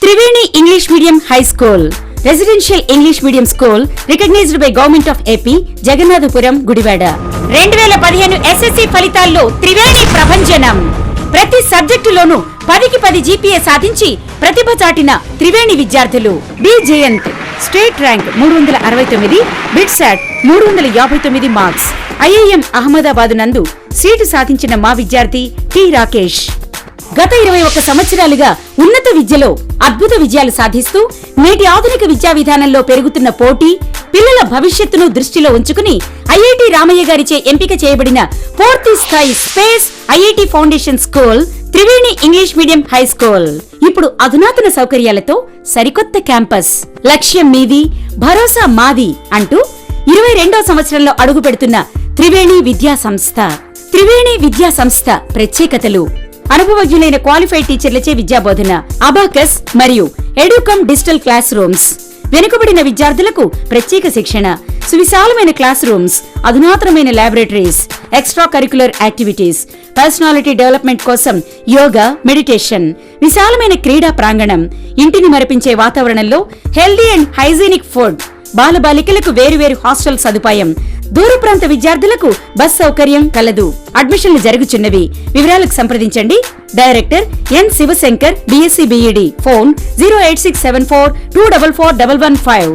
Triveni English Medium High School, Residential English Medium School, recognized by Government of AP, Jagannathpuram, Gudivada. 2015 SSC ఫలితాల్లో త్రివేణి ప్రభంజనం. ప్రతి సబ్జెక్టులోనూ 10కి 10 GPA సాధించి ప్రతిభ చాటిన త్రివేణి విద్యార్థులు. B Jayanth state rank 369, BITSAT 359 marks. IIM Ahmedabad నందు సీటు సాధించిన మా విద్యార్థి టి రాకేష్. గత 21 సంవత్సరాలుగా ఉన్నత విద్యలో అద్భుత విజయాలు సాధిస్తూ నేటి ఆధునిక విద్యా విధానంలో పెరుగుతున్న పోటీ, పిల్లల భవిష్యత్తును దృష్టిలో ఉంచుకుని ఐఐటి రామయ్య గారిచే ఎంపిక చేయబడిన పూర్తి స్థాయి space IIT foundation school Triveni English medium high school. ఇప్పుడు అధునాతన సౌకర్యాలతో సరికొత్త క్యాంపస్. లక్ష్యం మీది, భరోసా మాది అంటూ 22వ సంవత్సరంలో అడుగు పెడుతున్న త్రివేణి విద్యా సంస్థ. త్రివేణి విద్యా సంస్థ ప్రత్యేకతలు: అనుభవజ్ఞులైన క్వాలిఫైడ్ టీచర్లచే విద్యాబోధన, అబాకస్ మరియు ఎడ్యుకమ్ డిజిటల్ క్లాస్ రూమ్స్, వెనుకబడిన విద్యార్థులకు ప్రత్యేక శిక్షణ, సువిశాలమైన క్లాస్ రూమ్స్, అధునాతనమైన laboratories, extra curricular activities, personality development కోసం యోగా, మెడిటేషన్, విశాలమైన క్రీడా ప్రాంగణం, ఇంటిని మరిపించే వాతావరణంలో హెల్దీ అండ్ హైజీనిక్ ఫుడ్, బాలబాలికలకు వేరువేరు హాస్టల్ సదుపాయం, దూర ప్రాంత విద్యార్థులకు బస్ సౌకర్యం కలదు. అడ్మిషన్లు జరుగుచున్నవి. వివరాలకు సంప్రదించండి. Director N Shivashankar, BSc BEd. Phone 08674244115.